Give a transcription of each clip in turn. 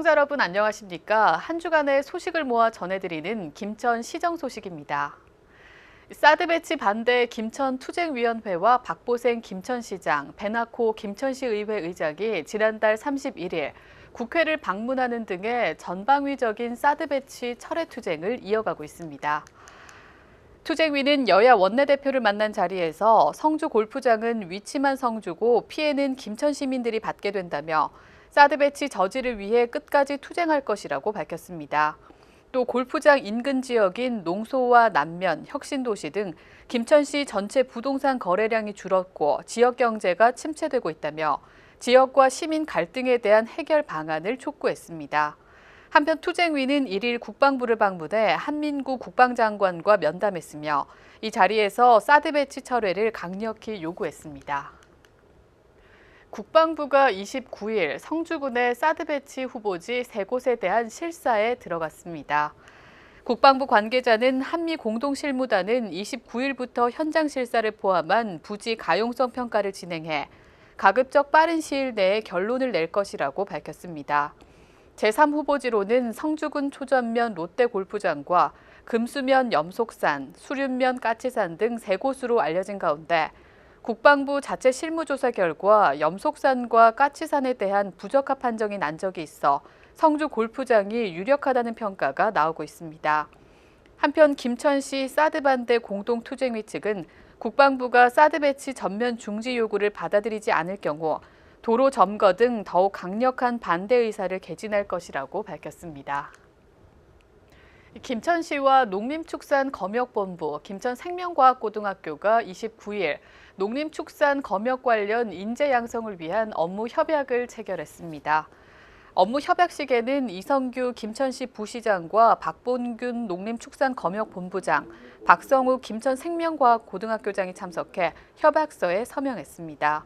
시청자 여러분 안녕하십니까? 한 주간의 소식을 모아 전해드리는 김천 시정 소식입니다. 사드 배치 반대 김천투쟁위원회와 박보생 김천시장, 배나코 김천시의회 의장이 지난달 31일 국회를 방문하는 등의 전방위적인 사드 배치 철회 투쟁을 이어가고 있습니다. 투쟁위는 여야 원내대표를 만난 자리에서 성주 골프장은 위치만 성주고 피해는 김천 시민들이 받게 된다며 사드 배치 저지를 위해 끝까지 투쟁할 것이라고 밝혔습니다. 또 골프장 인근 지역인 농소와 남면, 혁신도시 등 김천시 전체 부동산 거래량이 줄었고 지역 경제가 침체되고 있다며 지역과 시민 갈등에 대한 해결 방안을 촉구했습니다. 한편 투쟁위는 1일 국방부를 방문해 한민구 국방장관과 면담했으며 이 자리에서 사드 배치 철회를 강력히 요구했습니다. 국방부가 29일 성주군의 사드 배치 후보지 3곳에 대한 실사에 들어갔습니다. 국방부 관계자는 한미 공동실무단은 29일부터 현장 실사를 포함한 부지 가용성 평가를 진행해 가급적 빠른 시일 내에 결론을 낼 것이라고 밝혔습니다. 제3후보지로는 성주군 초전면 롯데골프장과 금수면 염속산, 수륜면 까치산 등 3곳으로 알려진 가운데 국방부 자체 실무조사 결과 염속산과 까치산에 대한 부적합 판정이 난 적이 있어 성주 골프장이 유력하다는 평가가 나오고 있습니다. 한편 김천시 사드 반대 공동투쟁위 측은 국방부가 사드 배치 전면 중지 요구를 받아들이지 않을 경우 도로 점거 등 더욱 강력한 반대 의사를 개진할 것이라고 밝혔습니다. 김천시와 농림축산검역본부, 김천생명과학고등학교가 29일 농림축산 검역 관련 인재 양성을 위한 업무 협약을 체결했습니다. 업무 협약식에는 이성규 김천시 부시장과 박본균 농림축산검역본부장, 박성우 김천생명과학고등학교장이 참석해 협약서에 서명했습니다.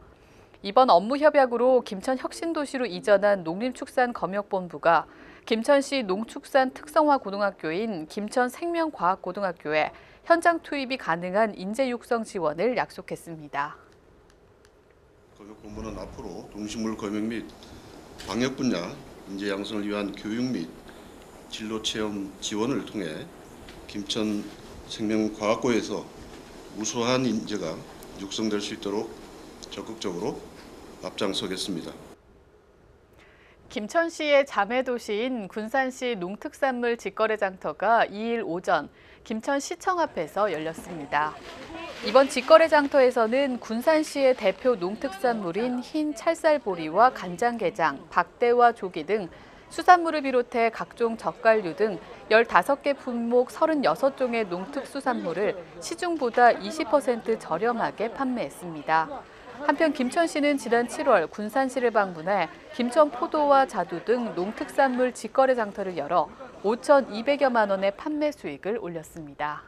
이번 업무 협약으로 김천 혁신도시로 이전한 농림축산검역본부가 김천시 농축산 특성화 고등학교인 김천생명과학고등학교에 현장 투입이 가능한 인재 육성 지원을 약속했습니다. 검역본부는 앞으로 동식물 검역 및 방역 분야 인재 양성을 위한 교육 및 진로 체험 지원을 통해 김천 생명과학고에서 우수한 인재가 육성될 수 있도록 적극적으로 앞장서겠습니다. 김천시의 자매도시인 군산시 농특산물 직거래 장터가 2일 오전 김천시청 앞에서 열렸습니다. 이번 직거래 장터에서는 군산시의 대표 농특산물인 흰 찰쌀보리와 간장게장, 박대와 조기 등 수산물을 비롯해 각종 젓갈류 등 15개 품목 36종의 농특수산물을 시중보다 20% 저렴하게 판매했습니다. 한편 김천시는 지난 7월 군산시를 방문해 김천 포도와 자두 등 농특산물 직거래 장터를 열어 5,200여만 원의 판매 수익을 올렸습니다.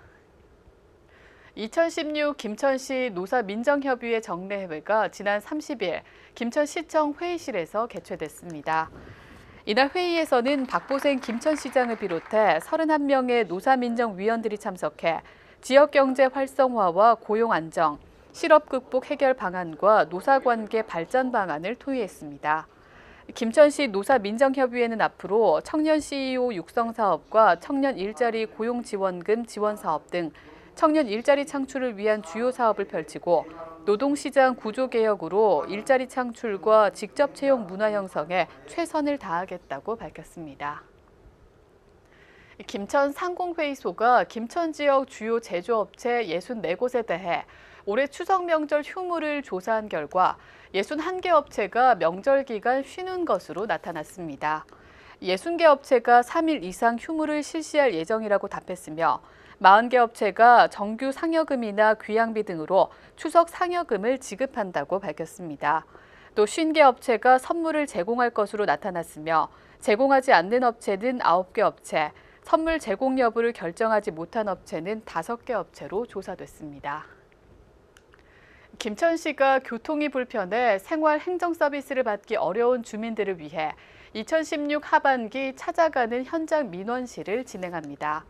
2016 김천시 노사민정협의회 정례회가 지난 30일 김천시청 회의실에서 개최됐습니다. 이날 회의에서는 박보생 김천시장을 비롯해 31명의 노사민정위원들이 참석해 지역경제 활성화와 고용 안정, 실업 극복 해결 방안과 노사관계 발전 방안을 토의했습니다. 김천시 노사민정협의회는 앞으로 청년 CEO 육성 사업과 청년 일자리 고용 지원금 지원 사업 등 청년 일자리 창출을 위한 주요 사업을 펼치고 노동시장 구조 개혁으로 일자리 창출과 직접 채용 문화 형성에 최선을 다하겠다고 밝혔습니다. 김천 상공회의소가 김천 지역 주요 제조업체 64곳에 대해 올해 추석 명절 휴무를 조사한 결과 61개 업체가 명절 기간 쉬는 것으로 나타났습니다. 60개 업체가 3일 이상 휴무를 실시할 예정이라고 답했으며 40개 업체가 정규 상여금이나 귀향비 등으로 추석 상여금을 지급한다고 밝혔습니다. 또 50개 업체가 선물을 제공할 것으로 나타났으며 제공하지 않는 업체는 9개 업체, 선물 제공 여부를 결정하지 못한 업체는 5개 업체로 조사됐습니다. 김천시가 교통이 불편해 생활 행정 서비스를 받기 어려운 주민들을 위해 2016 하반기 찾아가는 현장 민원실을 진행합니다.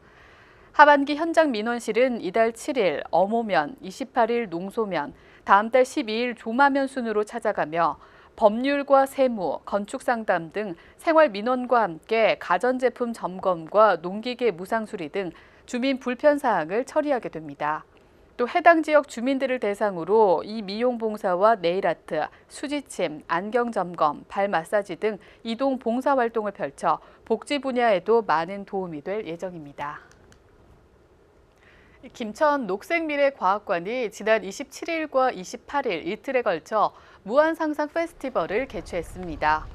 하반기 현장 민원실은 이달 7일 어모면, 28일 농소면, 다음 달 12일 조마면 순으로 찾아가며 법률과 세무, 건축상담 등 생활민원과 함께 가전제품 점검과 농기계 무상수리 등 주민 불편 사항을 처리하게 됩니다. 또 해당 지역 주민들을 대상으로 이 미용봉사와 네일아트, 수지침, 안경점검, 발 마사지 등 이동 봉사활동을 펼쳐 복지 분야에도 많은 도움이 될 예정입니다. 김천 녹색미래과학관이 지난 27일과 28일 이틀에 걸쳐 무한상상 페스티벌을 개최했습니다.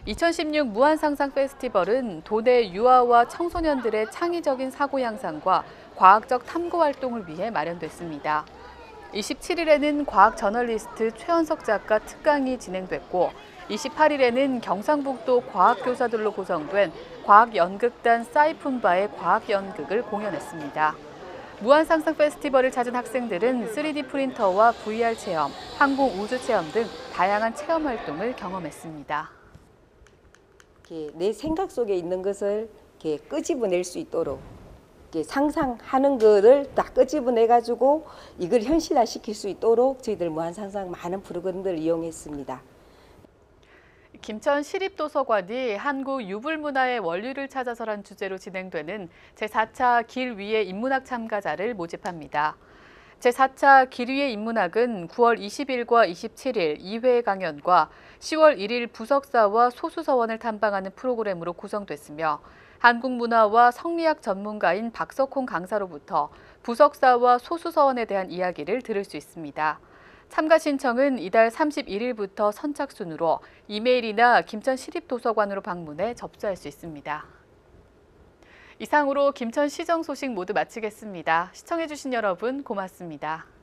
2016 무한상상 페스티벌은 도내 유아와 청소년들의 창의적인 사고 양상과 과학적 탐구 활동을 위해 마련됐습니다. 27일에는 과학 저널리스트 최현석 작가 특강이 진행됐고 28일에는 경상북도 과학교사들로 구성된 과학연극단 사이푼바의 과학연극을 공연했습니다. 무한상상 페스티벌을 찾은 학생들은 3D 프린터와 VR 체험, 항공 우주 체험 등 다양한 체험 활동을 경험했습니다. 내 생각 속에 있는 것을 끄집어낼 수 있도록 상상하는 거를 딱 끄집어내 가지고 이걸 현실화시킬 수 있도록 저희들 무한상상 많은 프로그램들을 이용했습니다. 김천 시립도서관이 한국 유불문화의 원류를 찾아서란 주제로 진행되는 제4차 길 위의 인문학 참가자를 모집합니다. 제4차 길 위의 인문학은 9월 20일과 27일 2회 강연과 10월 1일 부석사와 소수서원을 탐방하는 프로그램으로 구성됐으며 한국문화와 성리학 전문가인 박석홍 강사로부터 부석사와 소수서원에 대한 이야기를 들을 수 있습니다. 참가 신청은 이달 31일부터 선착순으로 이메일이나 김천시립도서관으로 방문해 접수할 수 있습니다. 이상으로 김천시정 소식 모두 마치겠습니다. 시청해주신 여러분 고맙습니다.